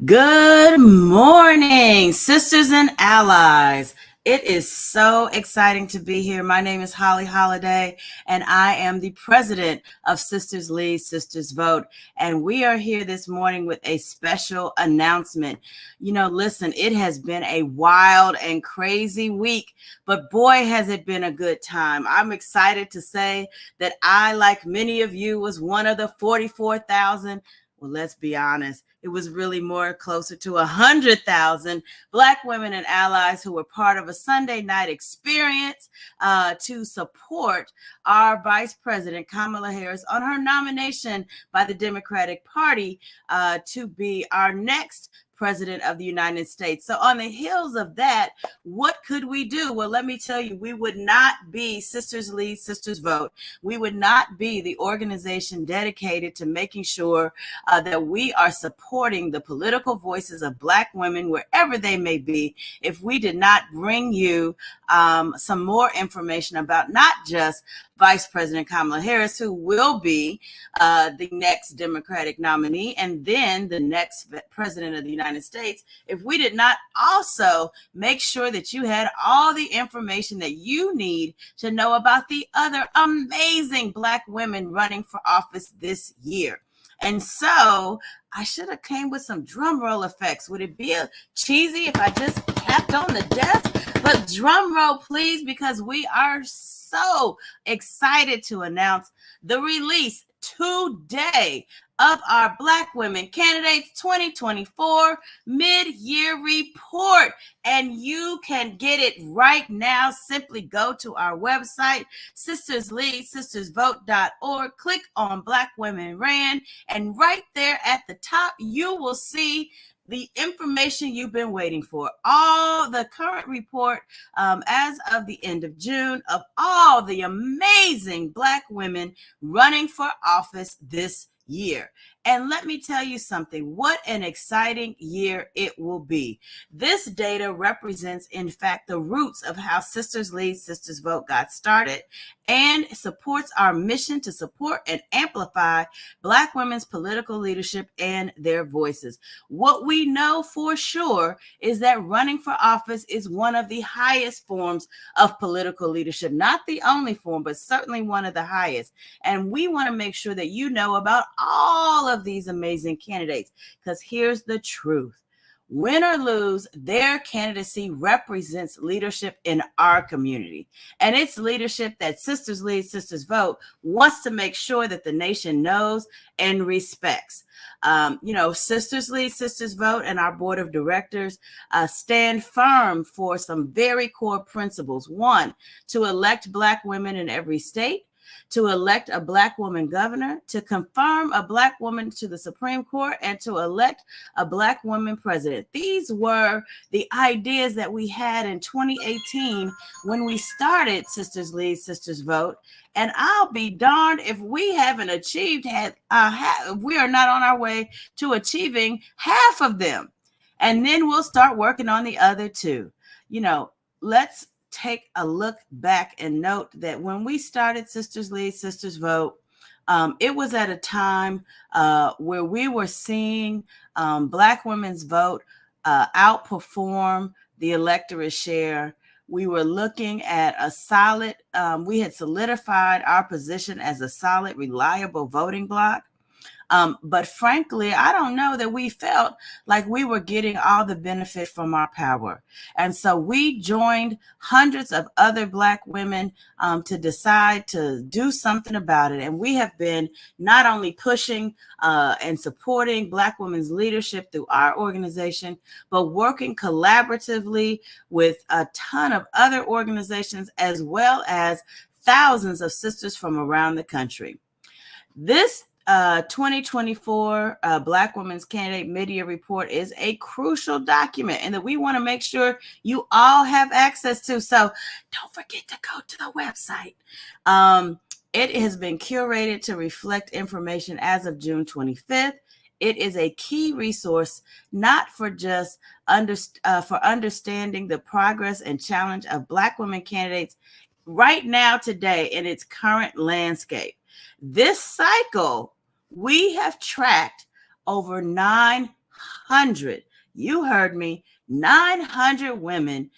Good morning, sisters and allies. It is so exciting to be here. My name is Holly Holiday, and I am the president of Sisters Lead, Sisters Vote. And we are here this morning with a special announcement. Listen, it has been a wild and crazy week, but boy, has it been a good time. I'm excited to say that I, like many of you, was one of the 44,000. Well, let's be honest. It was really more closer to 100,000 Black women and allies who were part of a Sunday night experience to support our Vice President, Kamala Harris, on her nomination by the Democratic Party to be our next President of the United States. So on the heels of that, what could we do? Well, let me tell you, we would not be Sisters Lead, Sisters Vote. We would not be the organization dedicated to making sure that we are supporting the political voices of Black women wherever they may be if we did not bring you some more information about not just Vice President Kamala Harris, who will be the next Democratic nominee and then the next President of the United States, if we did not also make sure that you had all the information that you need to know about the other amazing Black women running for office this year. And so I should have came with some drum roll effects. Would it be cheesy if I just tapped on the desk? But drum roll, please, because we are so excited to announce the release today of our Black Women Candidates 2024 mid-year report. And you can get it right now. Simply go to our website, sistersleadsistersvote.org, click on Black Women Ran, and right there at the top, you will see the information you've been waiting for. All the current report as of the end of June of all the amazing Black women running for office this year. And let me tell you something, what an exciting year it will be. This data represents, in fact, the roots of how Sisters Lead, Sisters Vote got started and supports our mission to support and amplify Black women's political leadership and their voices. What we know for sure is that running for office is one of the highest forms of political leadership, not the only form, but certainly one of the highest. And we want to make sure that you know about all of these amazing candidates, because here's the truth. Win or lose, their candidacy represents leadership in our community. And it's leadership that Sisters Lead, Sisters Vote wants to make sure that the nation knows and respects. Sisters Lead, Sisters Vote and our board of directors stand firm for some very core principles. One, to elect Black women in every state, to elect a Black woman governor, to confirm a Black woman to the Supreme Court, and to elect a Black woman president. These were the ideas that we had in 2018 when we started Sisters Lead, Sisters Vote. And I'll be darned if we haven't achieved, if we are not on our way to achieving half of them. And then we'll start working on the other two. Let's take a look back and note that when we started Sisters Lead, Sisters Vote, it was at a time where we were seeing Black women's vote outperform the electorate share. We were looking at a solid, we had solidified our position as a solid, reliable voting bloc. But frankly, I don't know that we felt like we were getting all the benefit from our power. And so we joined hundreds of other Black women to decide to do something about it. And we have been not only pushing and supporting Black women's leadership through our organization, but working collaboratively with a ton of other organizations, as well as thousands of sisters from around the country. This 2024 Black Women's Candidate Mid-Year Report is a crucial document and that we want to make sure you all have access to. So don't forget to go to the website. It has been curated to reflect information as of June 25th. It is a key resource, not for just for understanding the progress and challenge of Black women candidates right now, today, in its current landscape. This cycle, we have tracked over 900 900, you heard me, 900 women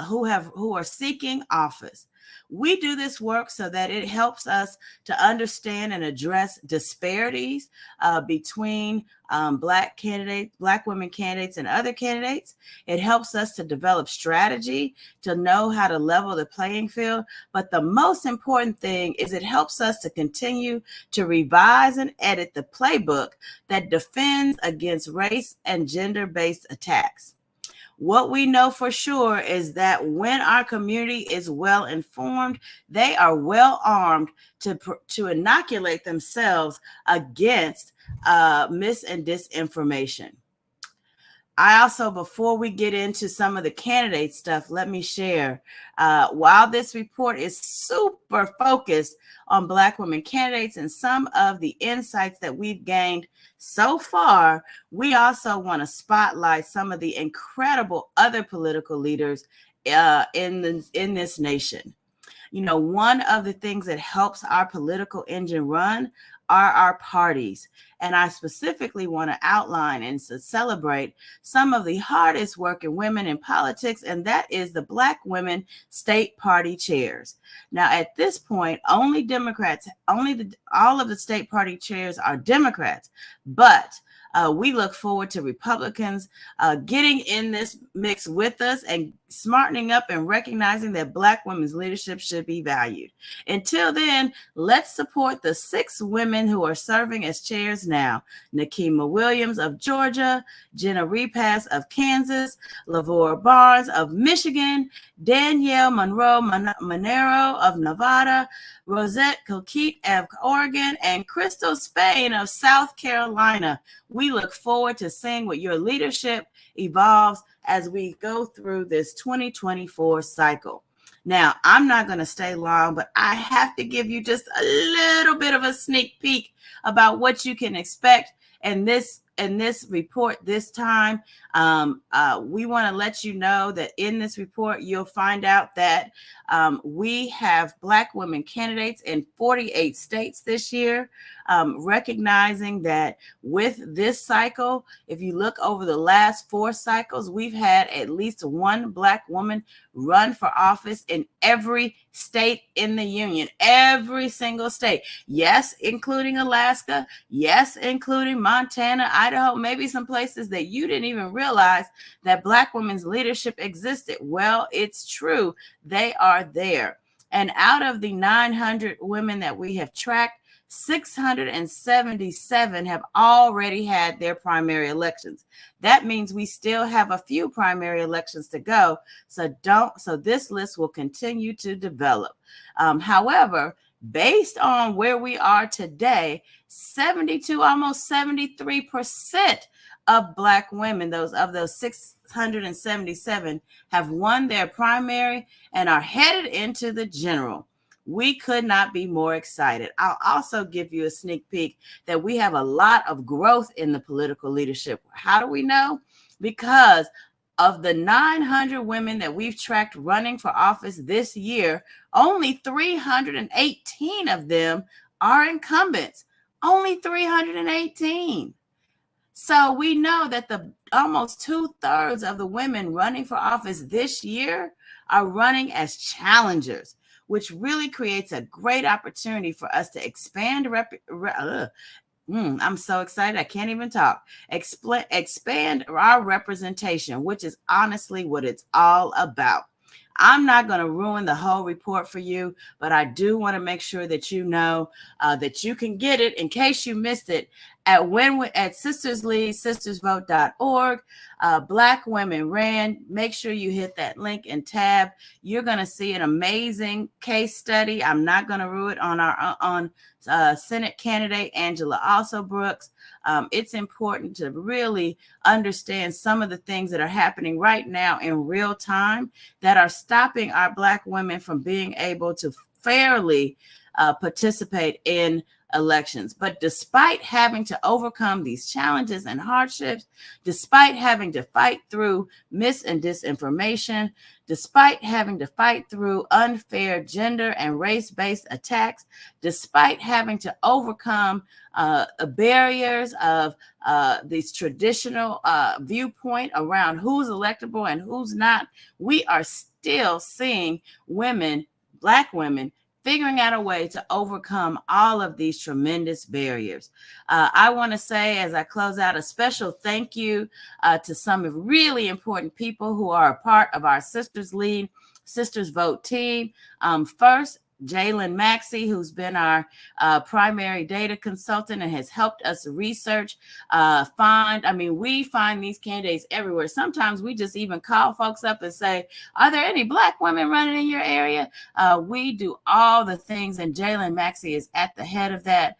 who are seeking office. We do this work so that it helps us to understand and address disparities between Black women candidates and other candidates. It helps us to develop strategy to know how to level the playing field. But the most important thing is it helps us to continue to revise and edit the playbook that defends against race and gender-based attacks. What we know for sure is that when our community is well informed, they are well armed to inoculate themselves against mis and disinformation. I also, before we get into some of the candidate stuff, let me share, while this report is super focused on Black women candidates and some of the insights that we've gained so far, we also want to spotlight some of the incredible other political leaders in this nation. You know, one of the things that helps our political engine run are our parties. And I specifically want to outline and to celebrate some of the hardest working women in politics, and that is the Black women state party chairs. Now, at this point, only Democrats, all of the state party chairs are Democrats, but we look forward to Republicans getting in this mix with us and smartening up and recognizing that Black women's leadership should be valued. Until then, let's support the 6 women who are serving as chairs now: Nikema Williams of Georgia, Jenna Repass of Kansas, Lavora Barnes of Michigan, Danielle Monero of Nevada, Rosette Coquette of Oregon, and Crystal Spain of South Carolina. We look forward to seeing what your leadership evolves as we go through this 2024 cycle. Now, I'm not going to stay long, but I have to give you just a little bit of a sneak peek about what you can expect in this report this time. We want to let you know that in this report, you'll find out that we have Black women candidates in 48 states this year, recognizing that with this cycle, if you look over the last 4 cycles, we've had at least one Black woman run for office in every state in the union, every single state. Yes, including Alaska. Yes, including Montana, Idaho, maybe some places that you didn't even realize that Black women's leadership existed. Well, it's true. They are there. And out of the 900 women that we have tracked, 677 have already had their primary elections. That means we still have a few primary elections to go. So this list will continue to develop. However, based on where we are today, 72, almost 73% of Black women, those 677, have won their primary and are headed into the general. We could not be more excited. I'll also give you a sneak peek that we have a lot of growth in the political leadership. How do we know? Because of the 900 women that we've tracked running for office this year, only 318 of them are incumbents. Only 318. So we know that the almost 2/3 of the women running for office this year are running as challengers, which really creates a great opportunity for us to expand. I'm so excited. I can't even talk. Expand our representation, which is honestly what it's all about. I'm not going to ruin the whole report for you, but I do want to make sure that you know that you can get it in case you missed it at Sisters Lead, sistersvote.org. Black Women Ran. Make sure you hit that link and tab. You're going to see an amazing case study. I'm not going to ruin it on Senate candidate Angela Also Brooks. It's important to really understand some of the things that are happening right now in real time that are stopping our Black women from being able to fairly participate in elections. But despite having to overcome these challenges and hardships, despite having to fight through mis and disinformation, despite having to fight through unfair gender and race-based attacks, despite having to overcome barriers of this traditional viewpoint around who's electable and who's not, we are still seeing women, Black women, figuring out a way to overcome all of these tremendous barriers. I want to say, as I close out, a special thank you to some really important people who are a part of our Sisters Lead, Sisters Vote team. First, Jalen Maxey, who's been our primary data consultant and has helped us research, we find these candidates everywhere. Sometimes we just even call folks up and say, are there any Black women running in your area? We do all the things, and Jalen Maxey is at the head of that.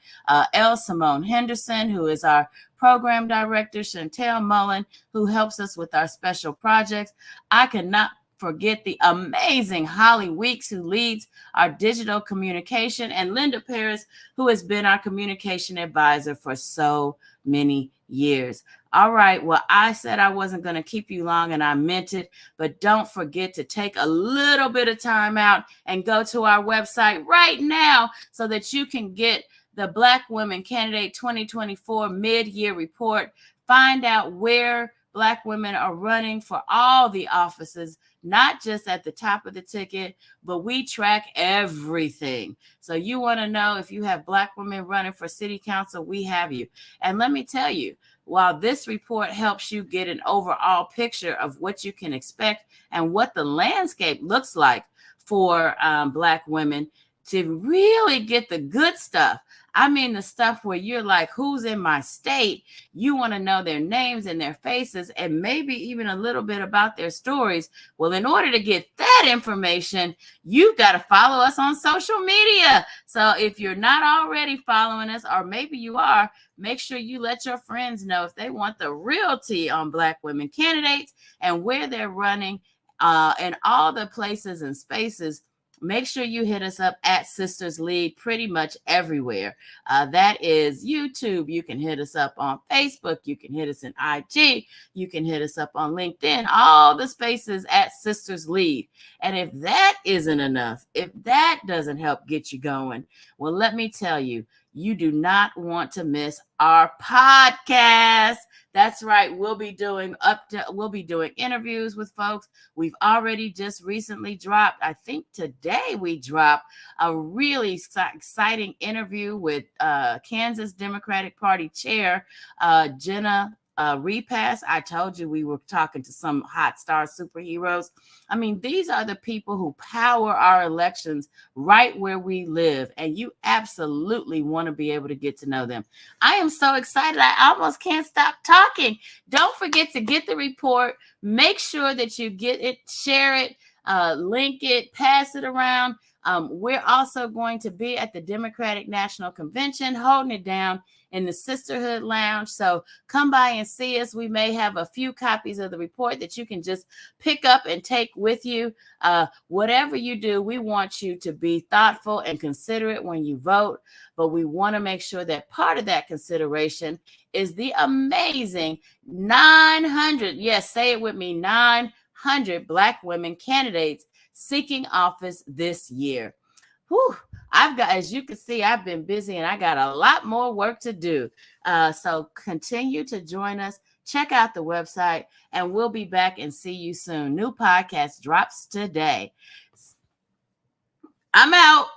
L. Simone Henderson, who is our program director, Chantel Mullen, who helps us with our special projects. I cannot forget the amazing Holly Weeks, who leads our digital communication, and Linda Paris, who has been our communication advisor for so many years. All right, well, I said I wasn't going to keep you long, and I meant it, but don't forget to take a little bit of time out and go to our website right now so that you can get the Black Women Candidate 2024 mid-year report. Find out where Black women are running for all the offices, not just at the top of the ticket, but we track everything. So you want to know if you have Black women running for city council, we have you. And let me tell you, while this report helps you get an overall picture of what you can expect and what the landscape looks like for Black women, to really get the good stuff, I mean the stuff where you're like, who's in my state? You want to know their names and their faces and maybe even a little bit about their stories. Well, in order to get that information, you've got to follow us on social media. So if you're not already following us, or maybe you are, make sure you let your friends know if they want the realty on Black women candidates and where they're running and all the places and spaces. Make sure you hit us up at Sisters Lead pretty much everywhere. That is YouTube. You can hit us up on Facebook. You can hit us in IG. You can hit us up on LinkedIn. All the spaces at Sisters Lead. And if that isn't enough, if that doesn't help get you going, well, let me tell you, you do not want to miss our podcast. That's right. We'll be doing interviews with folks. We've already just recently dropped, I think today we dropped a really exciting interview with Kansas Democratic Party Chair Jenna Repass. I told you we were talking to some hot star superheroes. I mean, these are the people who power our elections right where we live, and you absolutely want to be able to get to know them. I am so excited. I almost can't stop talking. Don't forget to get the report. Make sure that you get it, share it, link it, pass it around. We're also going to be at the Democratic National Convention, holding it down in the Sisterhood Lounge. So come by and see us. We may have a few copies of the report that you can just pick up and take with you. Whatever you do, we want you to be thoughtful and considerate when you vote, but we want to make sure that part of that consideration is the amazing 900, yes, say it with me, 900 Black women candidates seeking office this year. Whew. As you can see, I've been busy and I got a lot more work to do. So continue to join us. Check out the website and we'll be back and see you soon. New podcast drops today. I'm out.